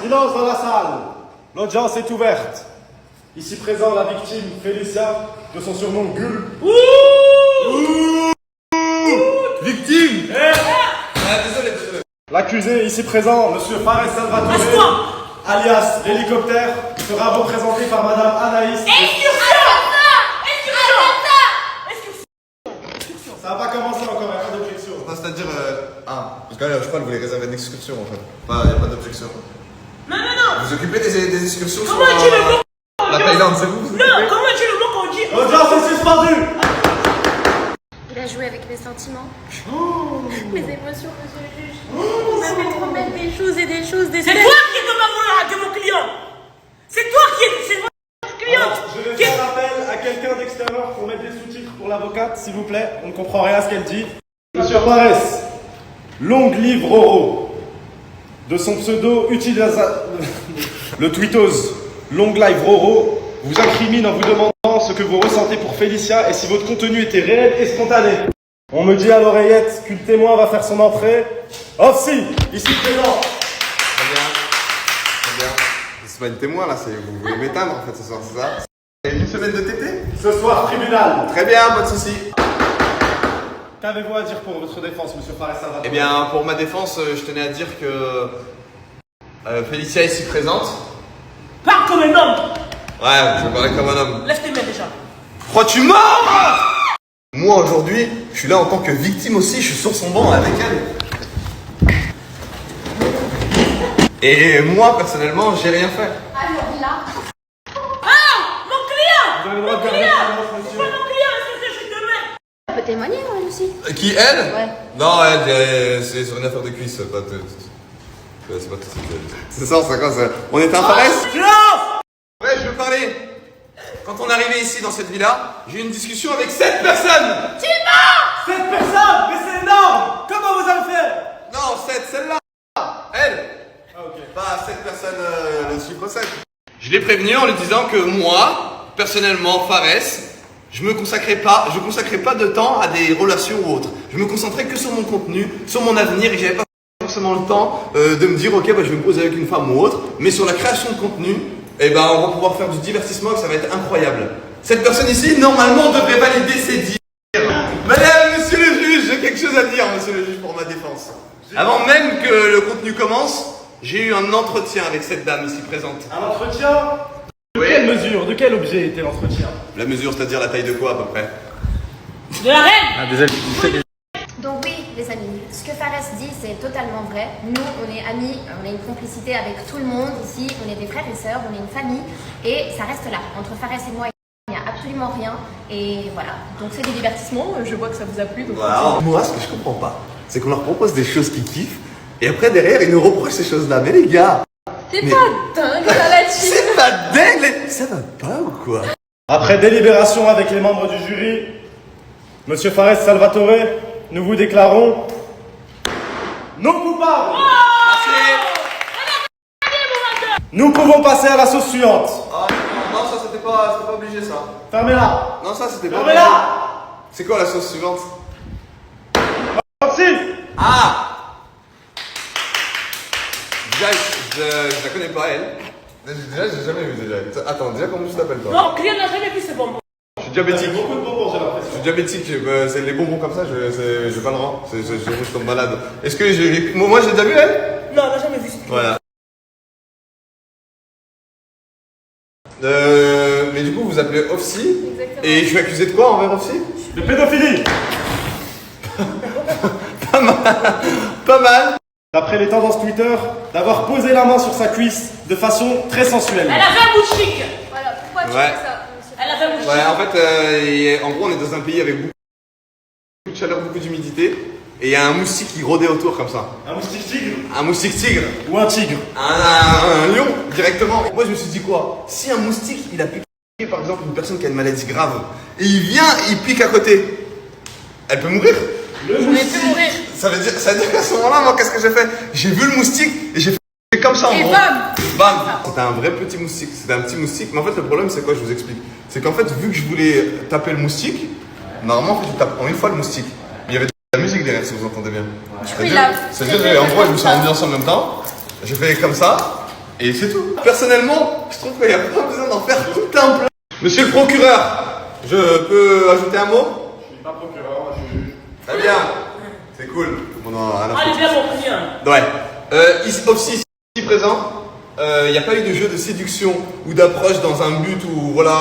Silence dans la salle. L'audience est ouverte. Ici présent la victime Félicia, de son surnom Gull. Victime. Désolé. L'accusé ici présent, monsieur Fares Salvatore, alias l'hélicoptère, sera représenté par madame Anaïs. Ça n'a pas commencé encore, il n'y a pas d'objection. C'est-à-dire, parce que là, je crois que vous les réservez d'excursion en fait. Il n'y a pas d'objection. Non. Vous occupez des excursions Comment sur tu le mot la Thaïlande, c'est vous? Non, comment tu le mot qu'on dit? L'audience est suspendue. Il a joué avec mes sentiments, mes émotions, monsieur le juge. Il m'a fait promettre des choses et des choses, des... C'est toi qui es de ma volonté de mon client. C'est toi qui es... C'est votre client. Je vais faire appel à quelqu'un d'extérieur pour mettre des sous-titres pour l'avocate, s'il vous plaît. On ne comprend rien à ce qu'elle dit. Monsieur Fares, Long Live Roro, de son pseudo utilisateur, le tweetos Long Live Roro, vous incrimine en vous demandant ce que vous ressentez pour Félicia et si votre contenu était réel et spontané. On me dit à l'oreillette qu'une témoin va faire son entrée. Ofsi, ici présent. Très bien. C'est pas une témoin là, vous voulez m'éteindre en fait ce soir, c'est ça? Une semaine de TT? Ce soir, tribunal. Très bien, pas de soucis. Qu'avez-vous à dire pour votre défense, monsieur Fares Salvatore? Eh bien, pour ma défense, je tenais à dire que Félicia est ici présente. Parle comme un homme. Ouais, je parlais comme un homme. Lève tes mains déjà. Crois-tu mort? Moi aujourd'hui, je suis là en tant que victime aussi, je suis sur son banc avec elle. Et moi, personnellement, j'ai rien fait. Alors là... Mon client. Vous avez le droit de Mon garder client. silence, C'est monsieur. pas mon client, est-ce que je te mets? Elle peut témoigner, moi aussi. Qui, elle? Ouais. Non, elle, c'est sur une affaire de cuisse, pas de... C'est pas tout de suite. C'est ça, c'est quoi ça? On était un Fares? Silence. Ouais, je veux parler. Quand on est arrivé ici dans cette villa, j'ai eu une discussion avec 7 personnes. Cette personne, mais c'est énorme. Comment vous avez fait? Non, 7, celle-là. Elle. Ah, ok. Pas 7 personnes, le chiffre 7. Je l'ai prévenu en lui disant que moi, personnellement, Fares, je consacrais pas de temps à des relations ou autres. Je me concentrais que sur mon contenu, sur mon avenir et j'avais pas forcément le temps de me dire ok, bah, je vais me poser avec une femme ou autre. Mais sur la création de contenu, eh ben, on va pouvoir faire du divertissement et ça va être incroyable. Cette personne ici, normalement, devrait valider ses dires. Madame, monsieur le juge, j'ai quelque chose à dire, monsieur le juge, pour ma défense. Avant même que le contenu commence, j'ai eu un entretien avec cette dame ici présente. Un entretien? De quelle mesure, de quel objet était l'entretien? La mesure, c'est-à-dire la taille de quoi à peu près? De la reine. Donc oui, les amis, ce que Fares dit, c'est totalement vrai. Nous, on est amis, on a une complicité avec tout le monde ici, on est des frères et sœurs, on est une famille, et ça reste là. Entre Fares et moi, il n'y a absolument rien, et voilà. Donc c'est du divertissement, je vois que ça vous a plu. Donc Voilà. Moi, ce que je comprends pas, c'est qu'on leur propose des choses qu'ils kiffent, et après, derrière, ils nous reprochent ces choses-là. Mais les gars, t'es pas dingue là-dessus. c'est pas dingue, ça va pas ou quoi? Après délibération avec les membres du jury, monsieur Fares Salvatore, nous vous déclarons non coupables. Nous pouvons passer à la sauce suivante. Ah non, ça c'était pas obligé ça. Fermez-la. Non, ça c'était pas Fermez-la. C'est quoi la sauce suivante? Merci. Ah! Déjà, je la connais pas elle. Déjà, j'ai jamais vu déjà. Attends, déjà comment tu t'appelles toi? Non, client n'a jamais vu ce bonbon. Je suis diabétique. Beaucoup de bonbons, j'ai Je l'impression. suis diabétique, c'est les bonbons comme ça, je pas le rang. Je tombe malade. Est-ce que moi j'ai déjà vu elle? Non, on n'a jamais vu ce client. Voilà. Mais du coup, vous appelez Ofsi. Exactement. Et je suis accusé de quoi envers Ofsi? De pédophilie. Pas mal. D'après les tendances Twitter, d'avoir posé la main sur sa cuisse de façon très sensuelle. Elle avait un bout chic. Voilà, pourquoi tu Ouais. fais ça, monsieur Elle avait un bout chic. Ouais, en fait, en gros, on est dans un pays avec beaucoup de chaleur, beaucoup d'humidité. Et il y a un moustique qui rôdait autour comme ça. Un moustique tigre Un moustique tigre. ou un tigre? Un lion, directement. Moi, je me suis dit quoi? Si un moustique, il a piqué, par exemple, une personne qui a une maladie grave, et il vient, il pique à côté, elle peut mourir? Le On moustique. pu mourir. Ça veut dire qu'à ce moment-là, moi, qu'est-ce que j'ai fait? J'ai vu le moustique et j'ai fait comme ça en Et gros. bam! Bam! C'était un vrai petit moustique, c'était un petit moustique. Mais en fait, le problème, c'est quoi? Je vous explique. C'est qu'en fait, vu que je voulais taper le moustique, normalement, en fait, tu tapes en une fois le moustique. Mais il y avait de la musique derrière, si vous entendez bien. coup, il a- C'est-à-dire, en gros, je me suis ambiancé en même temps. Je fais comme ça, et c'est tout. Personnellement, je trouve qu'il n'y a pas besoin d'en faire tout un plat. Monsieur le procureur, je peux ajouter un mot? Je suis pas procureur, moi je suis juge. Très bien, c'est cool. On en a rien à Allez, foutre. viens, mon client. Ouais. Ici présent, il n'y a pas eu de jeu de séduction ou d'approche dans un but où voilà,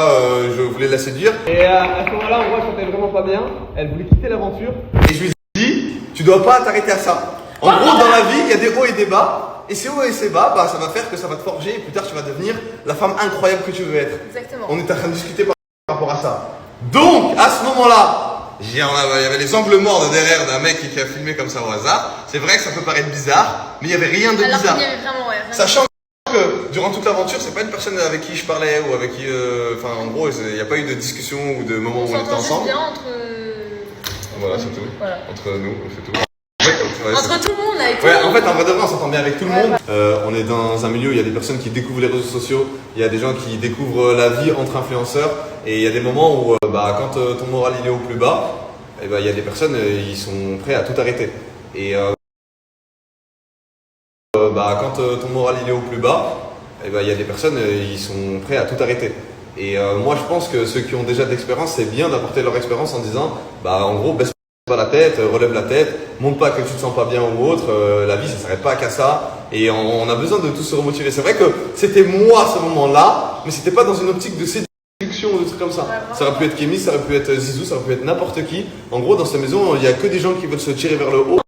je voulais la séduire. Et à ce moment-là, on voit qu'elle sentait vraiment pas bien. Elle voulait quitter l'aventure. Et je lui ai dit, tu dois pas t'arrêter à ça. En gros, dans la vie, il y a des hauts et des bas. Et ces hauts et ces bas, bah, ça va faire que ça va te forger. Et plus tard, tu vas devenir la femme incroyable que tu veux être. Exactement. On est en train de discuter par rapport à ça. Donc, à ce moment-là, il y avait les angles morts de derrière d'un mec qui a filmé comme ça au hasard. C'est vrai que ça peut paraître bizarre, mais il n'y avait rien de Alors bizarre. qu'il y avait vraiment, ouais. Vraiment. Sachant que durant toute l'aventure, c'est pas une personne avec qui je parlais ou avec qui. Enfin, en gros, il n'y a pas eu de discussion ou de moment où on était s'entend juste ensemble. bien entre... Voilà, c'est tout. Voilà. Entre nous, c'est tout. Ouais, Entre tout le monde, avec tout ouais, le monde. en fait, en vrai de vrai, on s'entend bien avec tout le monde. On est dans un milieu où il y a des personnes qui découvrent les réseaux sociaux, il y a des gens qui découvrent la vie entre influenceurs, et il y a des moments où, quand ton moral il est au plus bas, il y a des personnes, ils sont prêts à tout arrêter. Et quand ton moral il est au plus bas, il y a des personnes, ils sont prêts à tout arrêter. Et moi, je pense que ceux qui ont déjà de l'expérience, c'est bien d'apporter leur expérience en disant, en gros, baisse pas la tête, relève la tête, montre pas que tu te sens pas bien ou autre, la vie ça s'arrête pas qu'à ça et on a besoin de tous se remotiver. C'est vrai que c'était moi à ce moment-là, mais c'était pas dans une optique de séduction ou de trucs comme ça. Ça aurait pu être Kémy, ça aurait pu être Zizou, ça aurait pu être n'importe qui. En gros, dans cette maison, il y a que des gens qui veulent se tirer vers le haut.